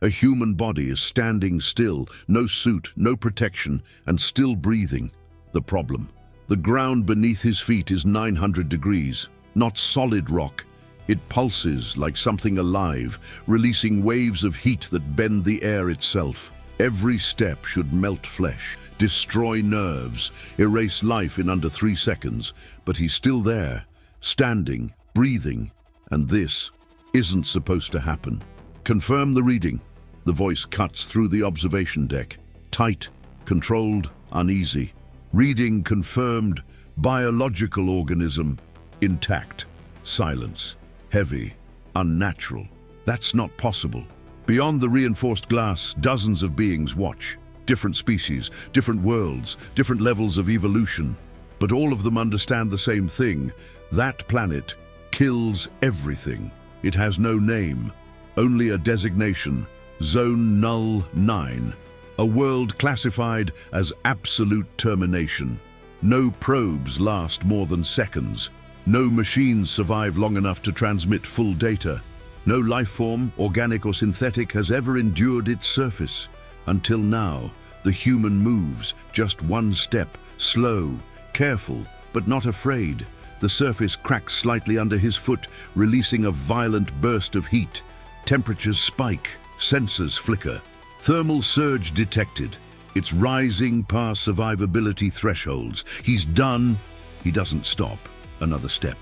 A human body is standing still, no suit, no protection, and still breathing. The problem: the ground beneath his feet is 900 degrees, not solid rock. It pulses like something alive, releasing waves of heat that bend the air itself. Every step should melt flesh, destroy nerves, erase life in under 3 seconds, but he's still there, standing, breathing, and this isn't supposed to happen. Confirm the reading. The voice cuts through the observation deck. Tight, controlled, uneasy. Reading confirmed. Biological organism intact. Silence. Heavy. Unnatural. That's not possible. Beyond the reinforced glass, dozens of beings watch. Different species, different worlds, different levels of evolution. But all of them understand the same thing. That planet kills everything. It has no name, only a designation. Zone Null 9. A world classified as absolute termination. No probes last more than seconds. No machines survive long enough to transmit full data. No life form, organic or synthetic, has ever endured its surface. Until now, the human moves just one step, slow, careful, but not afraid. The surface cracks slightly under his foot, releasing a violent burst of heat. Temperatures spike, sensors flicker. Thermal surge detected. It's rising past survivability thresholds. He's done. He doesn't stop. Another step.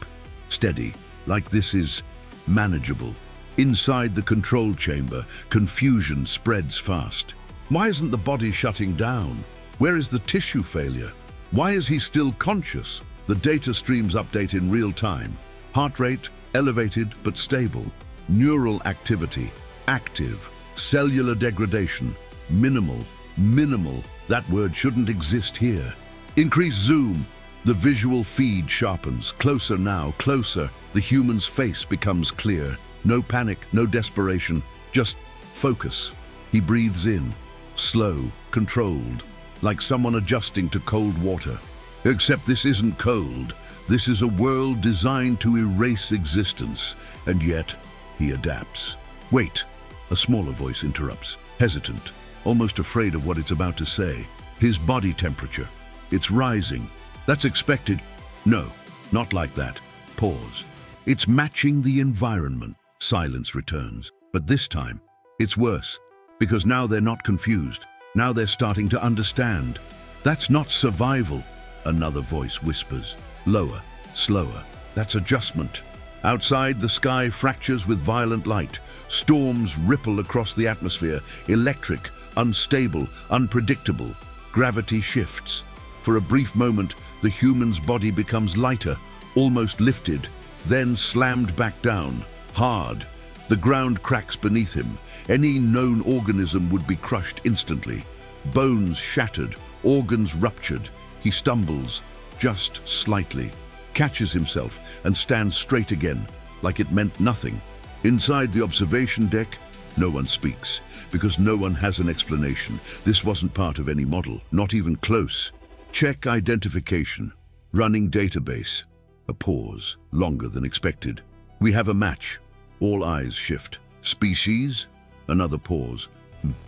Steady, like this is manageable. Inside the control chamber, confusion spreads fast. Why isn't the body shutting down? Where is the tissue failure? Why is he still conscious? The data streams update in real time. Heart rate, elevated but stable. Neural activity, active. Cellular degradation, minimal. Minimal, that word shouldn't exist here. Increase zoom. The visual feed sharpens. Closer now, closer. The human's face becomes clear. No panic, no desperation, just focus. He breathes in, slow, controlled, like someone adjusting to cold water. Except this isn't cold. This is a world designed to erase existence, and yet he adapts. Wait, a smaller voice interrupts, hesitant, almost afraid of what it's about to say. His body temperature, it's rising. That's expected. No, not like that. Pause. It's matching the environment. Silence returns. But this time, it's worse, because now they're not confused. Now they're starting to understand. That's not survival, another voice whispers. Lower, slower. That's adjustment. Outside, the sky fractures with violent light. Storms ripple across the atmosphere, electric, unstable, unpredictable. Gravity shifts. For a brief moment, the human's body becomes lighter, almost lifted, then slammed back down. Hard. The ground cracks beneath him. Any known organism would be crushed instantly. Bones shattered, organs ruptured. He stumbles, just slightly, catches himself and stands straight again, like it meant nothing. Inside the observation deck, no one speaks, because no one has an explanation. This wasn't part of any model, not even close. Check identification. Running database. A pause, longer than expected. We have a match. All eyes shift. Species? Another pause.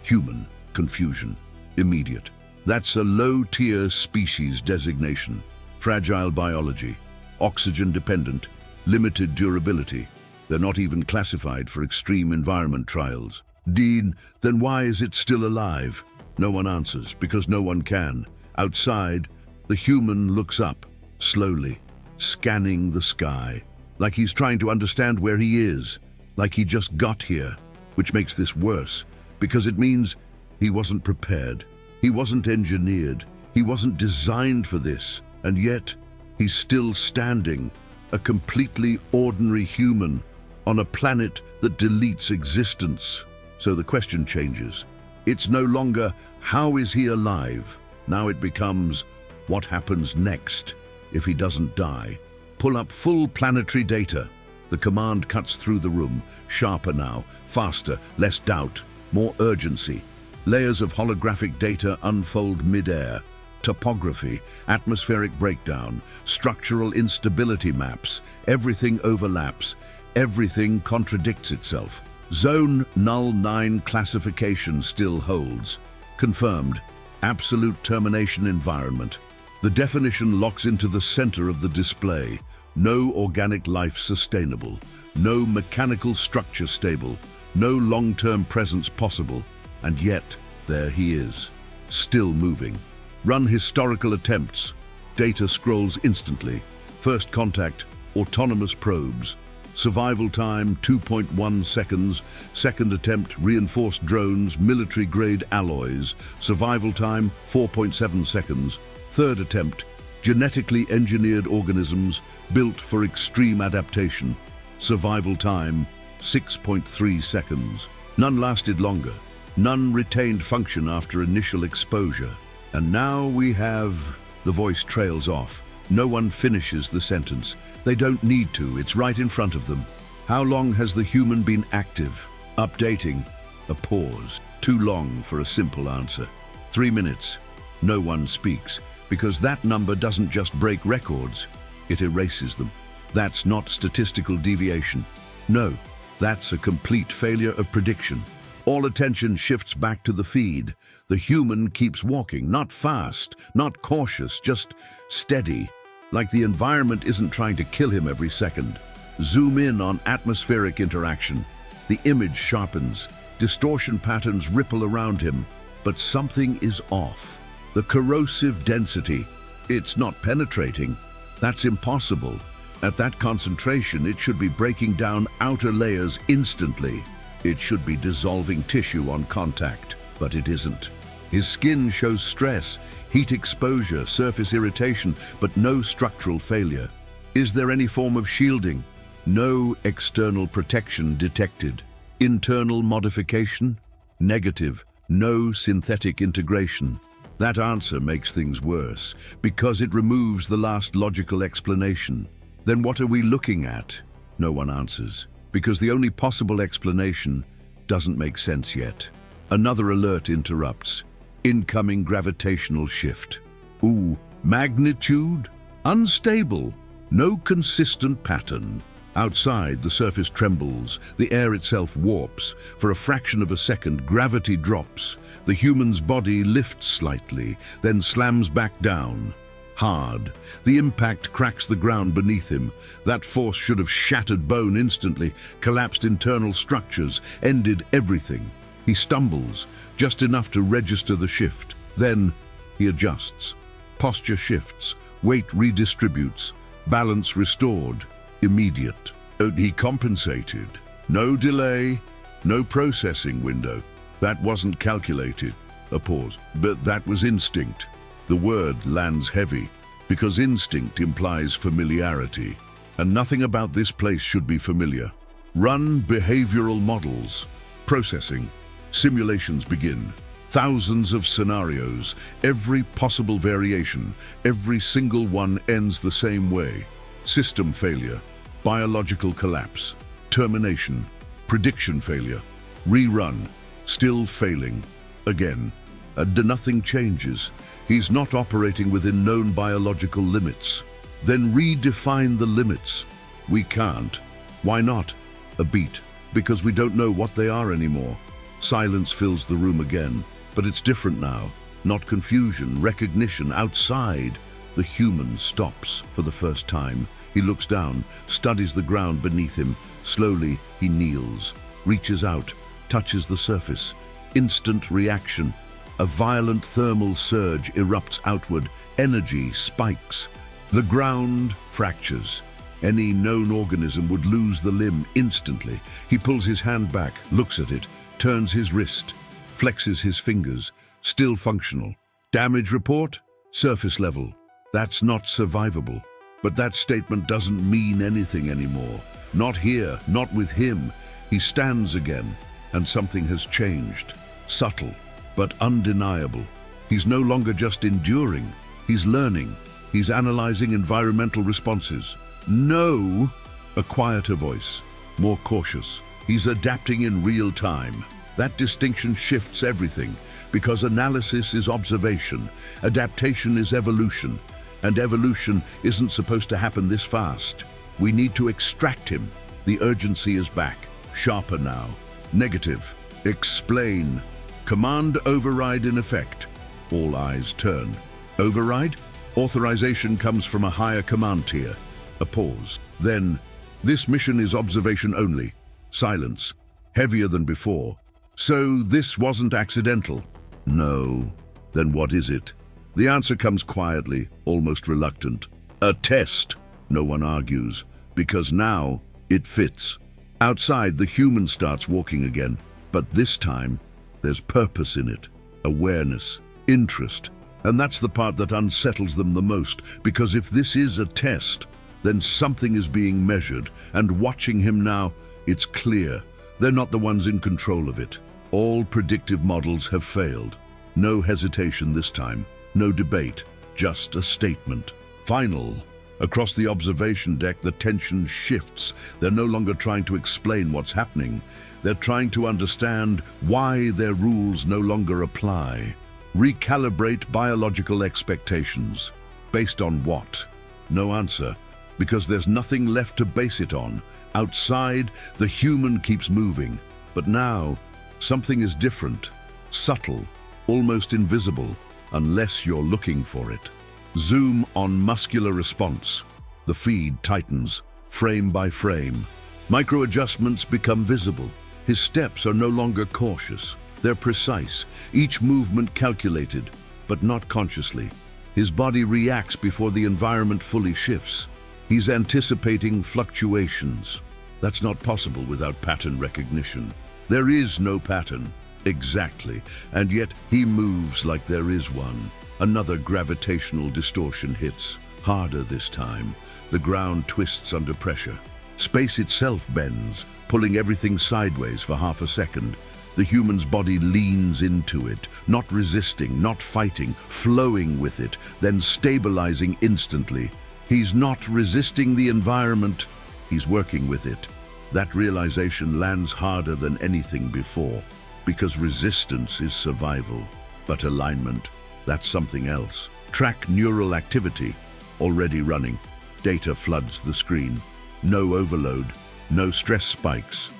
Human. Confusion. Immediate. That's a low-tier species designation. Fragile biology. Oxygen-dependent. Limited durability. They're not even classified for extreme environment trials. Dean, then why is it still alive? No one answers, because no one can. Outside, the human looks up, slowly, scanning the sky, like he's trying to understand where he is, like he just got here, which makes this worse, because it means he wasn't prepared, he wasn't engineered, he wasn't designed for this, and yet he's still standing, a completely ordinary human, on a planet that deletes existence. So the question changes. It's no longer, how is he alive? Now it becomes, what happens next if he doesn't die? Pull up full planetary data. The command cuts through the room, sharper now, faster, less doubt, more urgency. Layers of holographic data unfold mid-air. Topography, atmospheric breakdown, structural instability maps. Everything overlaps. Everything contradicts itself. Zone Null 9 classification still holds. Confirmed. Absolute termination environment. The definition locks into the center of the display. No organic life sustainable. No mechanical structure stable. No long-term presence possible. And yet, there he is. Still moving. Run historical attempts. Data scrolls instantly. First contact, autonomous probes. Survival time 2.1 seconds. Second attempt, reinforced drones, military-grade alloys. Survival time 4.7 seconds. Third attempt, genetically engineered organisms built for extreme adaptation. Survival time 6.3 seconds. None lasted longer. None retained function after initial exposure. And now we have... The voice trails off. No one finishes the sentence. They don't need to, it's right in front of them. How long has the human been active? Updating. A pause. Too long for a simple answer. 3 minutes. No one speaks, because that number doesn't just break records, it erases them. That's not statistical deviation. No, that's a complete failure of prediction. All attention shifts back to the feed. The human keeps walking, not fast, not cautious, just steady, like the environment isn't trying to kill him every second. Zoom in on atmospheric interaction. The image sharpens, distortion patterns ripple around him, but something is off. The corrosive density, it's not penetrating. That's impossible. At that concentration, it should be breaking down outer layers instantly. It should be dissolving tissue on contact, but it isn't. His skin shows stress, heat exposure, surface irritation, but no structural failure. Is there any form of shielding? No external protection detected. Internal modification? Negative. No synthetic integration. That answer makes things worse, because it removes the last logical explanation. Then what are we looking at? No one answers, because the only possible explanation doesn't make sense yet. Another alert interrupts. Incoming gravitational shift. Ooh, magnitude? Unstable. No consistent pattern. Outside, the surface trembles, the air itself warps. For a fraction of a second, gravity drops. The human's body lifts slightly, then slams back down. Hard. The impact cracks the ground beneath him. That force should have shattered bone instantly, collapsed internal structures, ended everything. He stumbles, just enough to register the shift. Then he adjusts. Posture shifts, weight redistributes, balance restored. Immediate. He compensated. No delay, no processing window. That wasn't calculated. A pause. But that was instinct. The word lands heavy, because instinct implies familiarity. And nothing about this place should be familiar. Run behavioral models. Processing. Simulations begin. Thousands of scenarios. Every possible variation. Every single one ends the same way. System failure, biological collapse, termination, prediction failure, rerun, still failing, again. Nothing changes. He's not operating within known biological limits. Then redefine the limits. We can't. Why not? A beat. Because we don't know what they are anymore. Silence fills the room again, but it's different now. Not confusion, recognition. Outside, the human stops for the first time. He looks down, studies the ground beneath him. Slowly, he kneels, reaches out, touches the surface. Instant reaction. A violent thermal surge erupts outward. Energy spikes. The ground fractures. Any known organism would lose the limb instantly. He pulls his hand back, looks at it, turns his wrist, flexes his fingers. Still functional. Damage report? Surface level. That's not survivable. But that statement doesn't mean anything anymore. Not here, not with him. He stands again, and something has changed. Subtle, but undeniable. He's no longer just enduring. He's learning. He's analyzing environmental responses. No, a quieter voice, more cautious. He's adapting in real time. That distinction shifts everything, because analysis is observation, adaptation is evolution. And evolution isn't supposed to happen this fast. We need to extract him. The urgency is back, sharper now. Negative. Explain. Command override in effect. All eyes turn. Override? Authorization comes from a higher command tier. A pause. Then, this mission is observation only. Silence. Heavier than before. So this wasn't accidental? No. Then what is it? The answer comes quietly, almost reluctant. A test. No one argues, because now it fits. Outside, the human starts walking again, but this time there's purpose in it, awareness, interest. And that's the part that unsettles them the most, because if this is a test, then something is being measured, and watching him now, it's clear. They're not the ones in control of it. All predictive models have failed. No hesitation this time, no debate, just a statement. Final. Across the observation deck, the tension shifts. They're no longer trying to explain what's happening. They're trying to understand why their rules no longer apply. Recalibrate biological expectations. Based on what? No answer, because there's nothing left to base it on. Outside, the human keeps moving. But now, something is different, subtle, almost invisible, unless you're looking for it. Zoom on muscular response. The feed tightens, frame by frame. Micro-adjustments become visible. His steps are no longer cautious. They're precise, each movement calculated, but not consciously. His body reacts before the environment fully shifts. He's anticipating fluctuations. That's not possible without pattern recognition. There is no pattern. Exactly. And yet he moves like there is one. Another gravitational distortion hits, harder this time. The ground twists under pressure. Space itself bends, pulling everything sideways for half a second. The human's body leans into it, not resisting, not fighting, flowing with it, then stabilizing instantly. He's not resisting the environment, he's working with it. That realization lands harder than anything before, because resistance is survival, but alignment, that's something else. Track neural activity, already running. Data floods the screen. No overload, no stress spikes.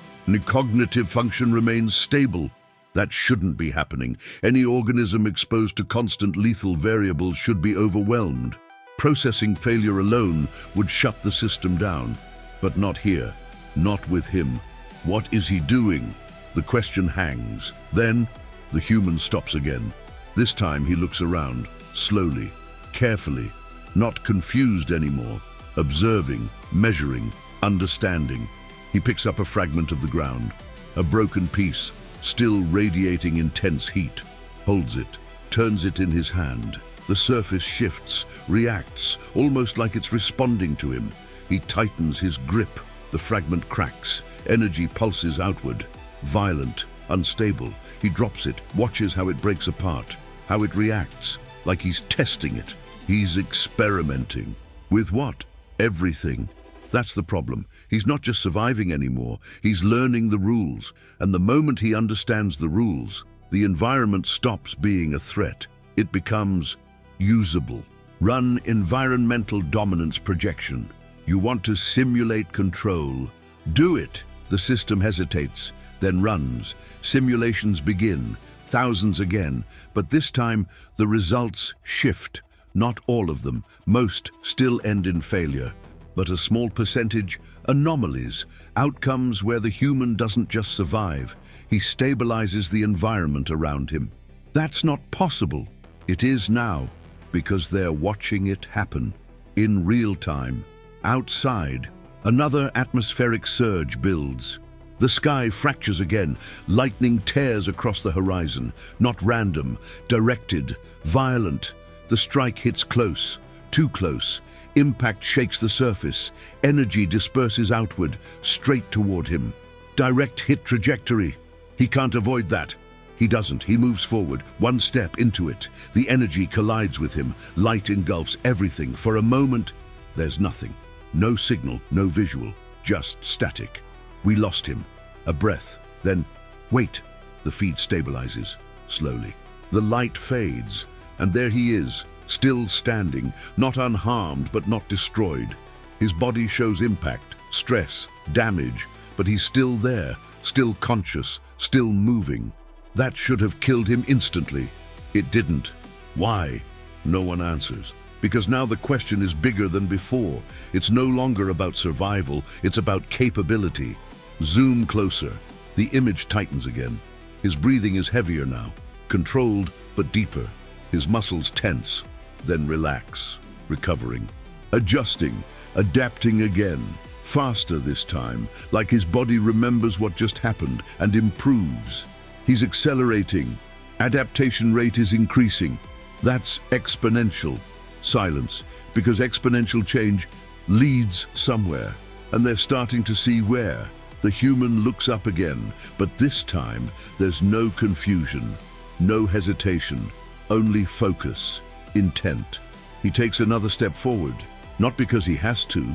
Cognitive function remains stable. That shouldn't be happening. Any organism exposed to constant lethal variables should be overwhelmed. Processing failure alone would shut the system down. But not here, not with him. What is he doing? The question hangs. Then, the human stops again. This time he looks around, slowly, carefully, not confused anymore, observing, measuring, understanding. He picks up a fragment of the ground, a broken piece, still radiating intense heat, holds it, turns it in his hand. The surface shifts, reacts, almost like it's responding to him. He tightens his grip. The fragment cracks. Energy pulses outward. Violent, unstable. He drops it, watches how it breaks apart, how it reacts, like he's testing it. He's experimenting. With what? Everything. That's the problem. He's not just surviving anymore. He's learning the rules. And the moment he understands the rules, the environment stops being a threat. It becomes usable. Run environmental dominance projection. You want to simulate control. Do it. The system hesitates, then runs. Simulations begin, thousands again, but this time the results shift. Not all of them. Most still end in failure. But a small percentage, anomalies, outcomes where the human doesn't just survive, he stabilizes the environment around him. That's not possible. It is now, because they're watching it happen, in real time. Outside, another atmospheric surge builds. The sky fractures again, lightning tears across the horizon, not random, directed, violent. The strike hits close, too close. Impact shakes the surface. Energy disperses outward, straight toward him. Direct hit trajectory. He can't avoid that. He doesn't. He moves forward, one step into it. The energy collides with him. Light engulfs everything. For a moment, there's nothing. No signal, no visual, just static. We lost him. A breath. Then, wait. The feed stabilizes, slowly. The light fades, and there he is, still standing, not unharmed but not destroyed. His body shows impact, stress, damage, but he's still there, still conscious, still moving. That should have killed him instantly. It didn't. Why? No one answers. Because now the question is bigger than before. It's no longer about survival, it's about capability. Zoom closer. The image tightens again. His breathing is heavier now, controlled but deeper. His muscles tense, then relax, recovering, adjusting, adapting again. Faster this time, like his body remembers what just happened and improves. He's accelerating. Adaptation rate is increasing. That's exponential. Silence, because exponential change leads somewhere, and they're starting to see where. The human looks up again, but this time there's no confusion, no hesitation, only focus, intent. He takes another step forward, not because he has to,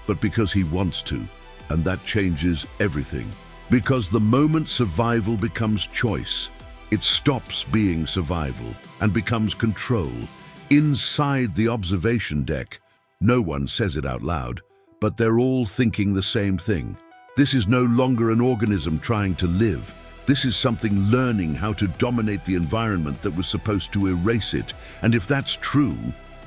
but because he wants to, and that changes everything. Because the moment survival becomes choice, it stops being survival and becomes control. Inside the observation deck, no one says it out loud, but they're all thinking the same thing. This is no longer an organism trying to live. This is something learning how to dominate the environment that was supposed to erase it. And if that's true,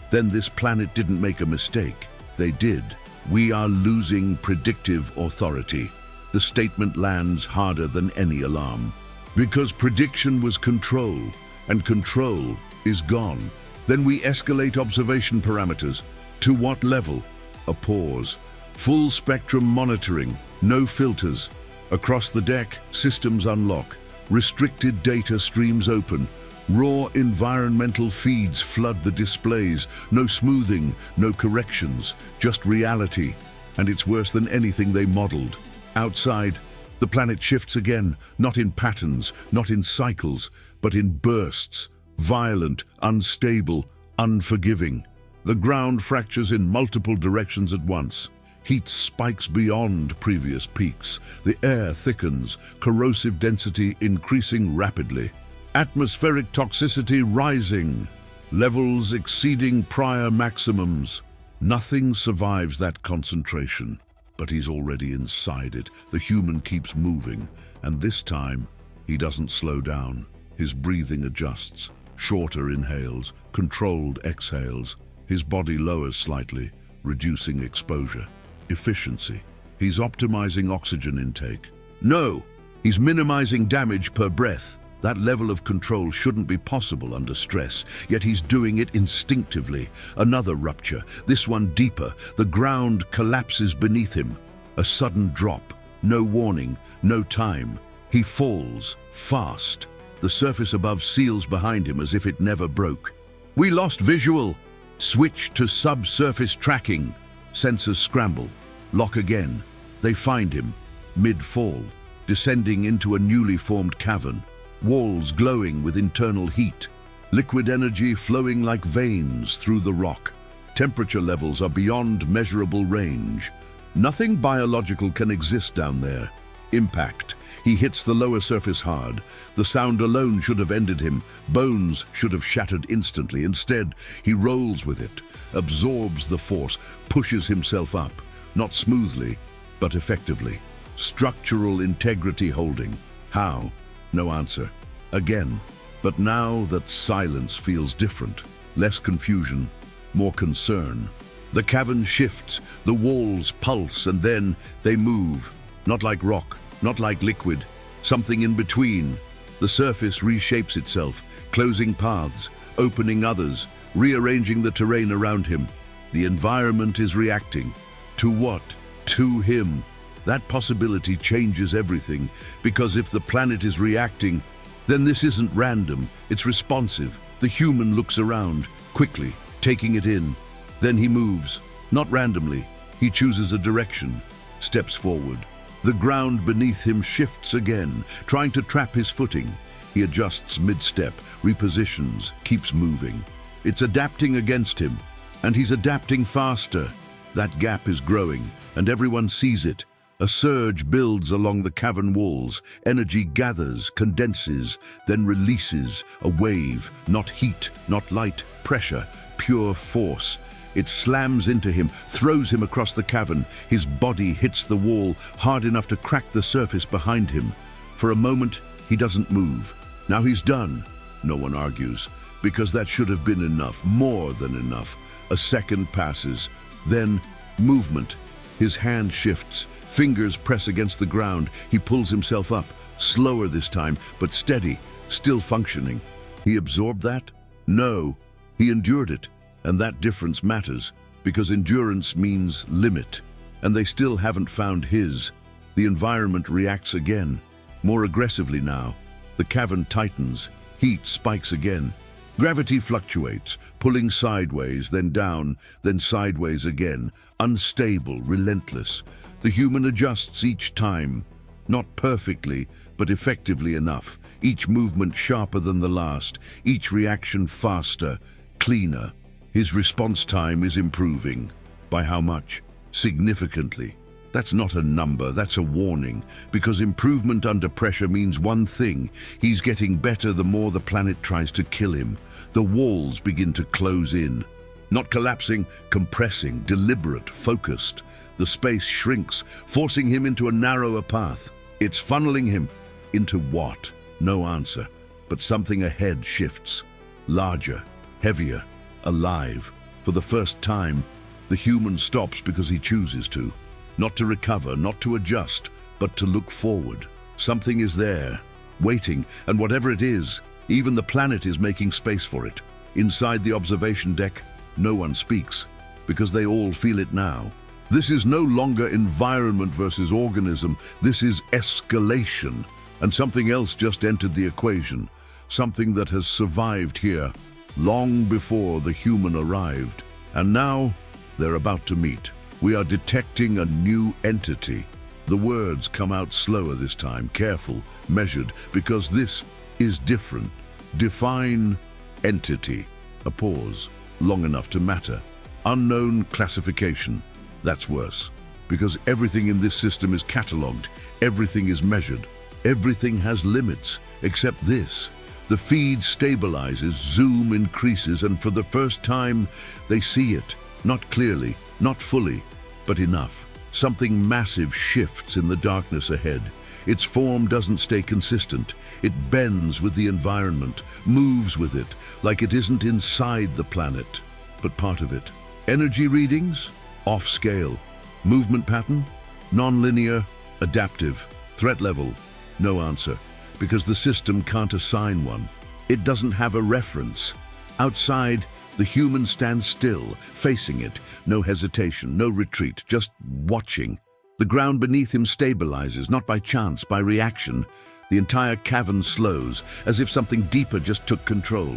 then this planet didn't make a mistake. They did. We are losing predictive authority. The statement lands harder than any alarm. Because prediction was control, and control is gone. Then we escalate observation parameters. To what level? A pause. Full spectrum monitoring, no filters. Across the deck, systems unlock. Restricted data streams open. Raw environmental feeds flood the displays. No smoothing, no corrections, just reality. And it's worse than anything they modeled. Outside, the planet shifts again, not in patterns, not in cycles, but in bursts. Violent, unstable, unforgiving. The ground fractures in multiple directions at once. Heat spikes beyond previous peaks. The air thickens, corrosive density increasing rapidly. Atmospheric toxicity rising, levels exceeding prior maximums. Nothing survives that concentration, but he's already inside it. The human keeps moving, and this time, he doesn't slow down. His breathing adjusts. Shorter inhales, controlled exhales. His body lowers slightly, reducing exposure. Efficiency. He's optimizing oxygen intake. No, he's minimizing damage per breath. That level of control shouldn't be possible under stress, yet he's doing it instinctively. Another rupture, this one deeper. The ground collapses beneath him. A sudden drop. No warning, no time. He falls, fast. The surface above seals behind him as if it never broke. We lost visual. Switch to subsurface tracking. Sensors scramble. Lock again. They find him, mid-fall, descending into a newly formed cavern. Walls glowing with internal heat. Liquid energy flowing like veins through the rock. Temperature levels are beyond measurable range. Nothing biological can exist down there. Impact. He hits the lower surface hard. The sound alone should have ended him. Bones should have shattered instantly. Instead, he rolls with it, absorbs the force, pushes himself up. Not smoothly, but effectively. Structural integrity holding. How? No answer. Again. But now that silence feels different. Less confusion, more concern. The cavern shifts, the walls pulse, and then they move. Not like rock, not like liquid. Something in between. The surface reshapes itself, closing paths, opening others, rearranging the terrain around him. The environment is reacting. To what? To him. That possibility changes everything, because if the planet is reacting, then this isn't random, it's responsive. The human looks around, quickly, taking it in. Then he moves, not randomly. He chooses a direction, steps forward. The ground beneath him shifts again, trying to trap his footing. He adjusts mid-step, repositions, keeps moving. It's adapting against him, and he's adapting faster. That gap is growing, and everyone sees it. A surge builds along the cavern walls. Energy gathers, condenses, then releases. A wave, not heat, not light, pressure, pure force. It slams into him, throws him across the cavern. His body hits the wall hard enough to crack the surface behind him. For a moment, he doesn't move. Now he's done. No one argues, because that should have been enough, more than enough. A second passes. Then, movement. His hand shifts. Fingers press against the ground. He pulls himself up, slower this time, but steady, still functioning. He absorbed that? No. He endured it. And that difference matters, because endurance means limit. And they still haven't found his. The environment reacts again, more aggressively now. The cavern tightens. Heat spikes again. Gravity fluctuates, pulling sideways, then down, then sideways again. Unstable, relentless. The human adjusts each time. Not perfectly, but effectively enough. Each movement sharper than the last. Each reaction faster, cleaner. His response time is improving. By how much? Significantly. That's not a number, that's a warning, because improvement under pressure means one thing: he's getting better the more the planet tries to kill him. The walls begin to close in. Not collapsing, compressing, deliberate, focused. The space shrinks, forcing him into a narrower path. It's funneling him. Into what? No answer. But something ahead shifts. Larger, heavier, alive. For the first time, the human stops because he chooses to. Not to recover, not to adjust, but to look forward. Something is there, waiting, and whatever it is, even the planet is making space for it. Inside the observation deck, no one speaks, because they all feel it now. This is no longer environment versus organism, this is escalation. And something else just entered the equation, something that has survived here, long before the human arrived. And now, they're about to meet. We are detecting a new entity. The words come out slower this time, careful, measured, because this is different. Define entity. A pause, long enough to matter. Unknown classification. That's worse, because everything in this system is catalogued, everything is measured, everything has limits, except this. The feed stabilizes, zoom increases, and for the first time, they see it. Not clearly, not fully, but enough. Something massive shifts in the darkness ahead. Its form doesn't stay consistent. It bends with the environment, moves with it, like it isn't inside the planet, but part of it. Energy readings? Off scale. Movement pattern? Non-linear, adaptive. Threat level? No answer, because the system can't assign one. It doesn't have a reference. Outside, the human stands still, facing it. No hesitation, no retreat, just watching. The ground beneath him stabilizes, not by chance, by reaction. The entire cavern slows, as if something deeper just took control.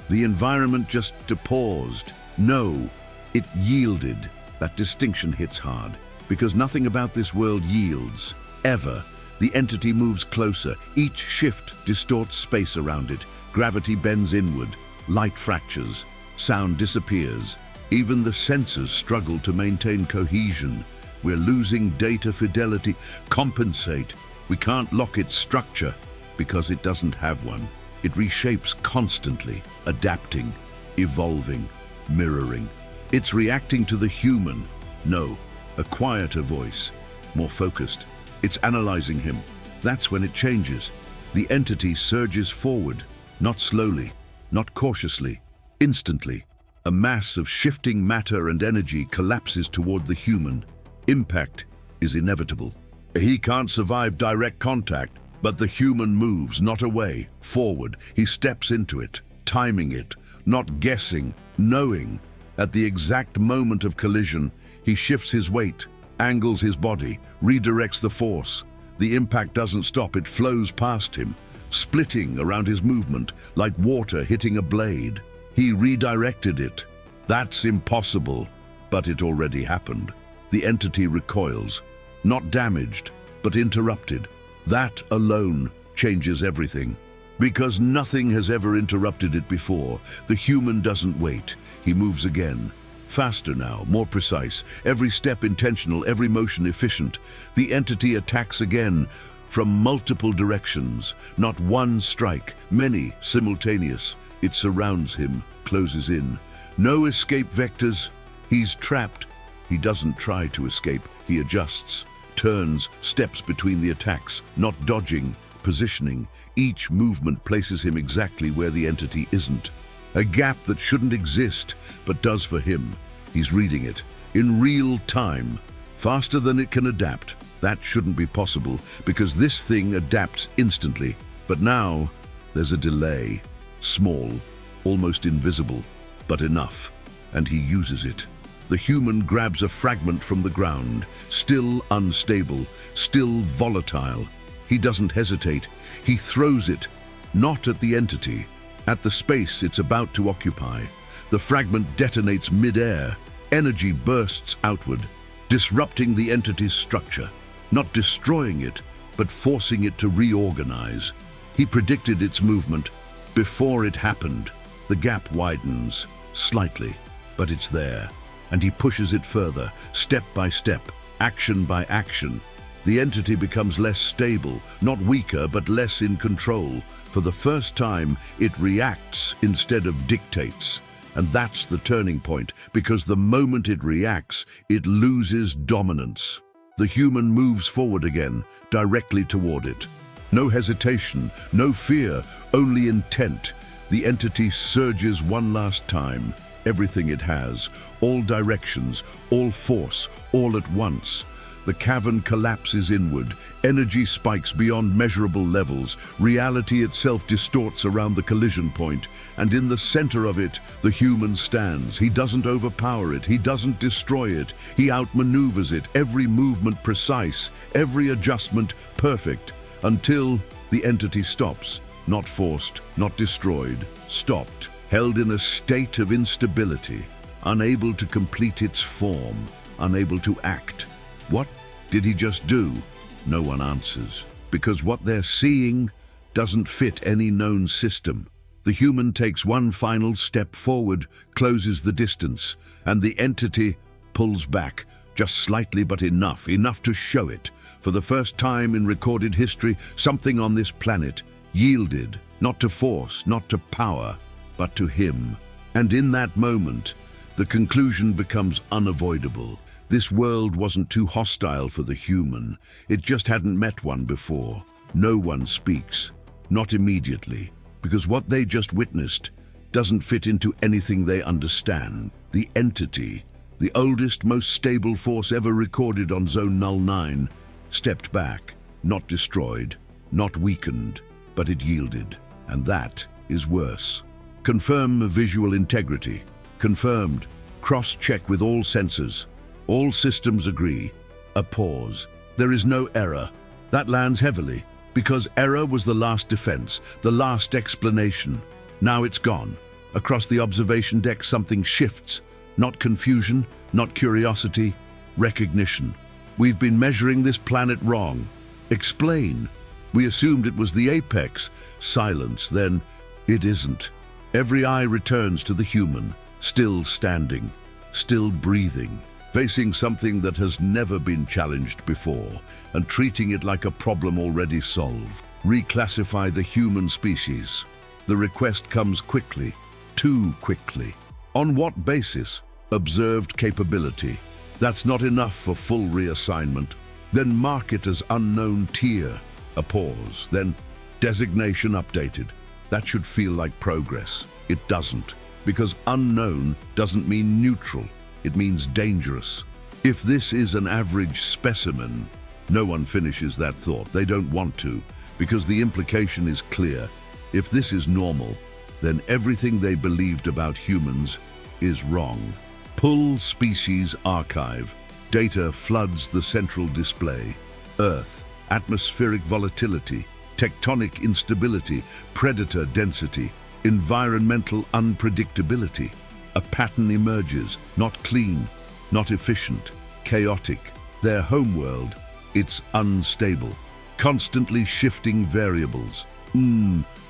The environment just paused. No, it yielded. That distinction hits hard, because nothing about this world yields, ever. The entity moves closer. Each shift distorts space around it. Gravity bends inward. Light fractures. Sound disappears. Even the sensors struggle to maintain cohesion. We're losing data fidelity. Compensate. We can't lock its structure because it doesn't have one. It reshapes constantly, adapting, evolving, mirroring. It's reacting to the human. No, a quieter voice, more focused. It's analyzing him. That's when it changes. The entity surges forward, not slowly, not cautiously, instantly. A mass of shifting matter and energy collapses toward the human. Impact is inevitable. He can't survive direct contact, but the human moves, not away, forward. He steps into it, timing it, not guessing, knowing. At the exact moment of collision, he shifts his weight, angles his body, redirects the force. The impact doesn't stop, it flows past him, splitting around his movement like water hitting a blade. He redirected it. That's impossible, but it already happened. The entity recoils, not damaged, but interrupted. That alone changes everything. Because nothing has ever interrupted it before, the human doesn't wait. He moves again. Faster now, more precise, every step intentional, every motion efficient. The entity attacks again from multiple directions, not one strike, many simultaneous. It surrounds him, closes in. No escape vectors. He's trapped. He doesn't try to escape. He adjusts, turns, steps between the attacks, not dodging, positioning. Each movement places him exactly where the entity isn't. A gap that shouldn't exist, but does for him. He's reading it, in real time, faster than it can adapt. That shouldn't be possible, because this thing adapts instantly. But now, there's a delay. Small, almost invisible, but enough. And he uses it. The human grabs a fragment from the ground, still unstable, still volatile. He doesn't hesitate. He throws it, not at the entity, at the space it's about to occupy. The fragment detonates mid-air. Energy bursts outward, disrupting the entity's structure, not destroying it, but forcing it to reorganize. He predicted its movement before it happened. The gap widens, slightly, but it's there, and he pushes it further, step by step, action by action. The entity becomes less stable, not weaker, but less in control. For the first time, it reacts instead of dictates. And that's the turning point, because the moment it reacts, it loses dominance. The human moves forward again, directly toward it. No hesitation, no fear, only intent. The entity surges one last time. Everything it has, all directions, all force, all at once. The cavern collapses inward, energy spikes beyond measurable levels, reality itself distorts around the collision point, and in the center of it, the human stands. He doesn't overpower it, he doesn't destroy it, he outmaneuvers it, every movement precise, every adjustment perfect, until the entity stops, not forced, not destroyed, stopped, held in a state of instability, unable to complete its form, unable to act. What did he just do? No one answers, because what they're seeing doesn't fit any known system. The human takes one final step forward, closes the distance, and the entity pulls back, just slightly but enough to show it. For the first time in recorded history, something on this planet yielded, not to force, not to power, but to him. And in that moment, the conclusion becomes unavoidable. This world wasn't too hostile for the human. It just hadn't met one before. No one speaks, not immediately, because what they just witnessed doesn't fit into anything they understand. The entity, the oldest, most stable force ever recorded on Zone Null 9, stepped back, not destroyed, not weakened, but it yielded. And that is worse. Confirm visual integrity. Confirmed. Cross-check with all sensors. All systems agree. A pause. There is no error. That lands heavily, because error was the last defense, the last explanation. Now it's gone. Across the observation deck, something shifts. Not confusion, not curiosity, recognition. We've been measuring this planet wrong. Explain. We assumed it was the apex. Silence. Then it isn't. Every eye returns to the human, still standing, still breathing, facing something that has never been challenged before, and treating it like a problem already solved. Reclassify the human species. The request comes quickly, too quickly. On what basis? Observed capability. That's not enough for full reassignment. Then mark it as unknown tier. A pause. Then designation updated. That should feel like progress. It doesn't, because unknown doesn't mean neutral. It means dangerous. If this is an average specimen, no one finishes that thought. They don't want to, because the implication is clear. If this is normal, then everything they believed about humans is wrong. Pull species archive. Data floods the central display. Earth, atmospheric volatility, tectonic instability, predator density, environmental unpredictability. A pattern emerges, not clean, not efficient, chaotic. Their homeworld, it's unstable, constantly shifting variables.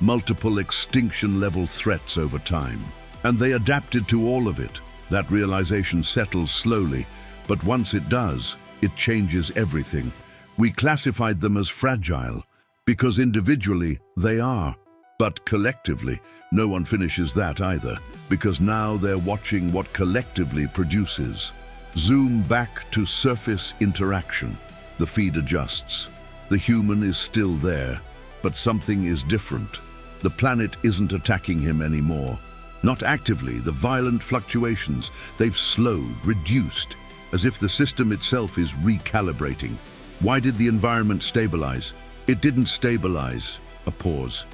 Multiple extinction-level threats over time. And they adapted to all of it. That realization settles slowly, but once it does, it changes everything. We classified them as fragile, because individually they are. But collectively, no one finishes that either, because now they're watching what collectively produces. Zoom back to surface interaction. The feed adjusts. The human is still there, but something is different. The planet isn't attacking him anymore. Not actively, the violent fluctuations, they've slowed, reduced, as if the system itself is recalibrating. Why did the environment stabilize? It didn't stabilize. A pause.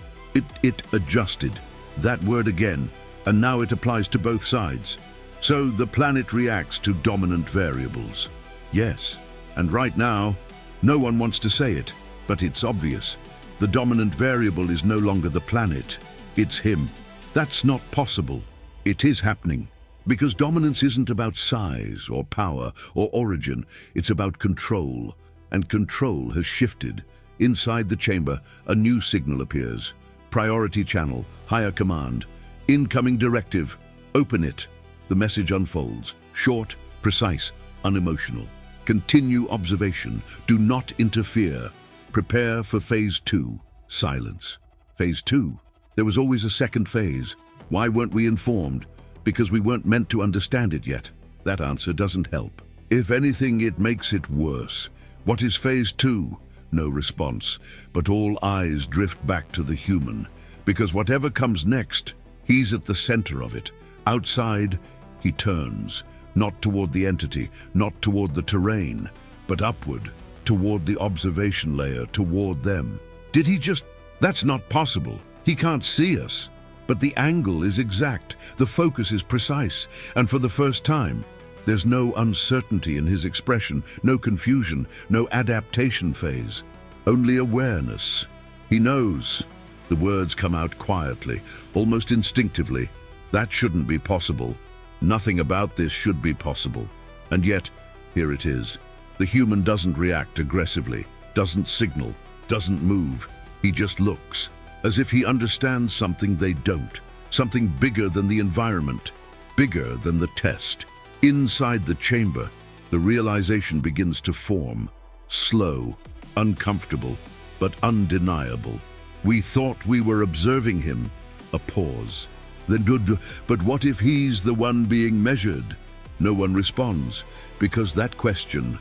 It adjusted. That word again, and now it applies to both sides. So the planet reacts to dominant variables. Yes, and right now, no one wants to say it, but it's obvious. The dominant variable is no longer the planet, it's him. That's not possible. It is happening. Because dominance isn't about size or power or origin, it's about control. And control has shifted. Inside the chamber, a new signal appears. Priority channel, higher command. Incoming directive, open it. The message unfolds, short, precise, unemotional. Continue observation, do not interfere. Prepare for phase 2, silence. Phase 2? There was always a second phase. Why weren't we informed? Because we weren't meant to understand it yet. That answer doesn't help. If anything, it makes it worse. What is phase 2? No response, but all eyes drift back to the human. Because whatever comes next, he's at the center of it. Outside, he turns, not toward the entity, not toward the terrain, but upward, toward the observation layer, toward them. Did he just... That's not possible. He can't see us. But the angle is exact, the focus is precise, and for the first time, there's no uncertainty in his expression, no confusion, no adaptation phase, only awareness. He knows. The words come out quietly, almost instinctively. That shouldn't be possible. Nothing about this should be possible. And yet, here it is. The human doesn't react aggressively, doesn't signal, doesn't move. He just looks, as if he understands something they don't, something bigger than the environment, bigger than the test. Inside the chamber, the realization begins to form, slow, uncomfortable, but undeniable. We thought we were observing him. A pause. Then good, but what if he's the one being measured? No one responds, because that question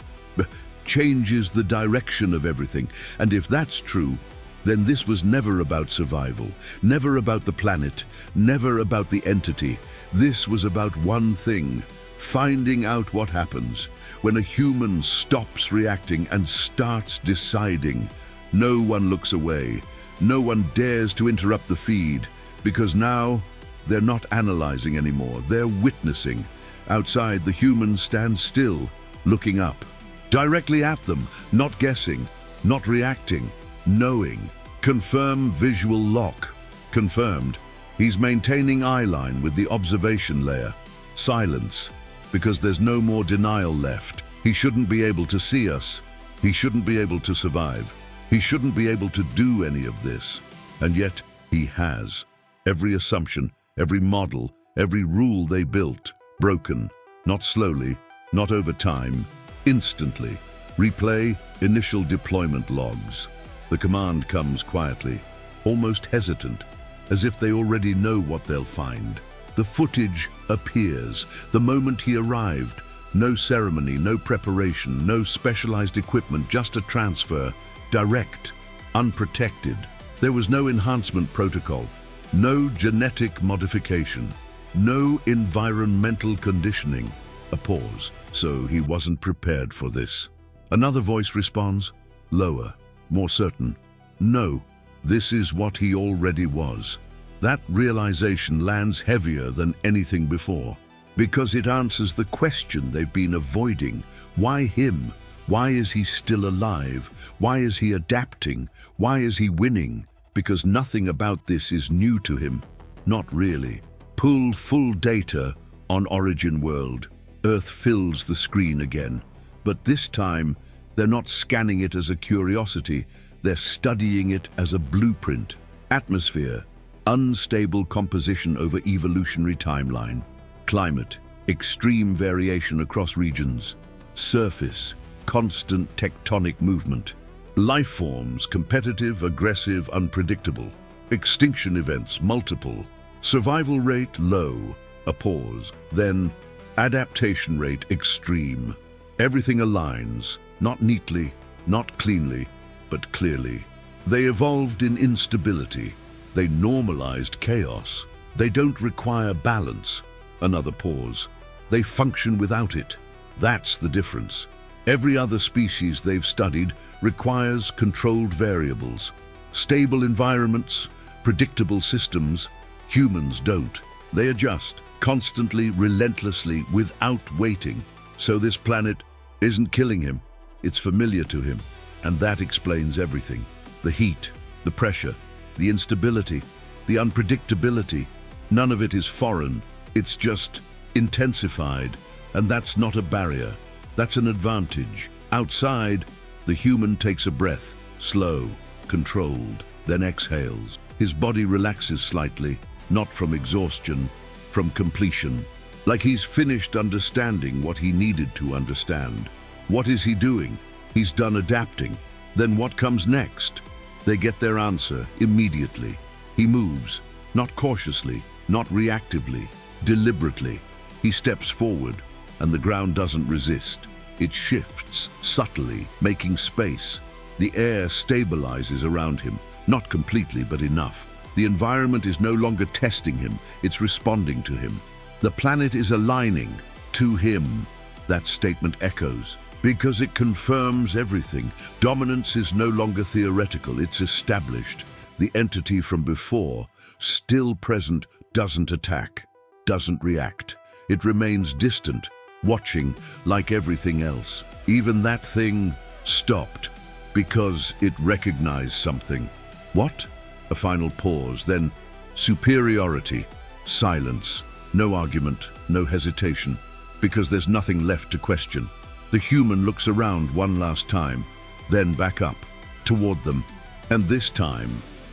changes the direction of everything. And if that's true, then this was never about survival, never about the planet, never about the entity. This was about one thing: finding out what happens when a human stops reacting and starts deciding. No one looks away. No one dares to interrupt the feed, because now they're not analyzing anymore. They're witnessing. Outside, the human stands still, looking up, directly at them, not guessing, not reacting, knowing. Confirm visual lock. Confirmed. He's maintaining eye line with the observation layer. Silence, because there's no more denial left. He shouldn't be able to see us. He shouldn't be able to survive. He shouldn't be able to do any of this. And yet, he has. Every assumption, every model, every rule they built, broken. Not slowly, not over time, instantly. Replay initial deployment logs. The command comes quietly, almost hesitant, as if they already know what they'll find. The footage appears the moment he arrived. No ceremony, no preparation, no specialized equipment, just a transfer, direct, unprotected. There was no enhancement protocol, no genetic modification, no environmental conditioning. A pause. So he wasn't prepared for this. Another voice responds, lower, more certain. No, this is what he already was. That realization lands heavier than anything before, because it answers the question they've been avoiding. Why him? Why is he still alive? Why is he adapting? Why is he winning? Because nothing about this is new to him. Not really. Pull full data on Origin World. Earth fills the screen again. But this time, they're not scanning it as a curiosity. They're studying it as a blueprint. Atmosphere, unstable composition over evolutionary timeline. Climate, extreme variation across regions. Surface, constant tectonic movement. Life forms, competitive, aggressive, unpredictable. Extinction events, multiple. Survival rate, low. A pause. Then, adaptation rate, extreme. Everything aligns, not neatly, not cleanly, but clearly. They evolved in instability. They normalized chaos. They don't require balance. Another pause. They function without it. That's the difference. Every other species they've studied requires controlled variables, stable environments, predictable systems. Humans don't. They adjust, constantly, relentlessly, without waiting. So this planet isn't killing him. It's familiar to him. And that explains everything. The heat, the pressure, the instability, the unpredictability. None of it is foreign. It's just intensified. And that's not a barrier. That's an advantage. Outside, the human takes a breath, slow, controlled, then exhales. His body relaxes slightly, not from exhaustion, from completion. Like he's finished understanding what he needed to understand. What is he doing? He's done adapting. Then what comes next? They get their answer immediately. He moves, not cautiously, not reactively, deliberately. He steps forward, and the ground doesn't resist. It shifts subtly, making space. The air stabilizes around him, not completely, but enough. The environment is no longer testing him, it's responding to him. The planet is aligning to him. That statement echoes, because it confirms everything. Dominance is no longer theoretical, it's established. The entity from before, still present, doesn't attack, doesn't react. It remains distant, watching like everything else. Even that thing stopped because it recognized something. What? A final pause, then superiority, silence, no argument, no hesitation, because there's nothing left to question. The human looks around one last time, then back up, toward them. And this time,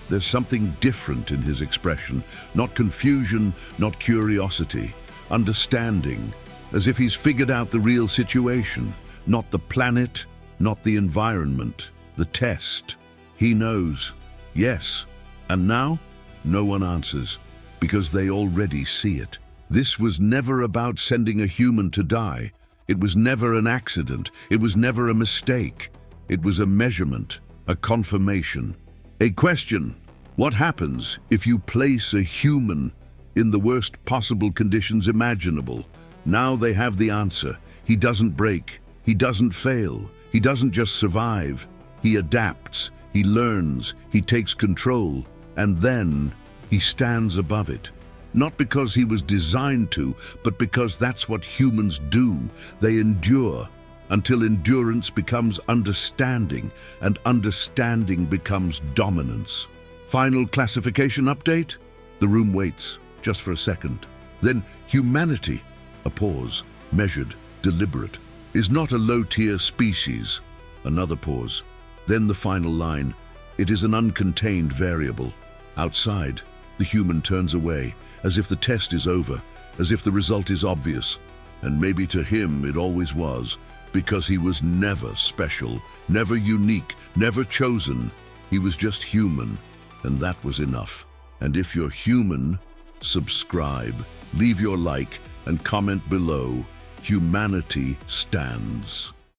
there's something different in his expression. Not confusion, not curiosity. Understanding, as if he's figured out the real situation. Not the planet, not the environment, the test. He knows. Yes. And now, no one answers, because they already see it. This was never about sending a human to die. It was never an accident. It was never a mistake. It was a measurement, a confirmation, a question. What happens if you place a human in the worst possible conditions imaginable? Now they have the answer. He doesn't break. He doesn't fail. He doesn't just survive. He adapts. He learns. He takes control. And then he stands above it. Not because he was designed to, but because that's what humans do. They endure until endurance becomes understanding, and understanding becomes dominance. Final classification update? The room waits, just for a second. Then humanity, a pause, measured, deliberate, is not a low-tier species. Another pause. Then the final line. It is an uncontained variable. Outside, the human turns away, as if the test is over, as if the result is obvious. And maybe to him it always was, because he was never special, never unique, never chosen. He was just human, and that was enough. And if you're human, subscribe, leave your like, and comment below. Humanity stands.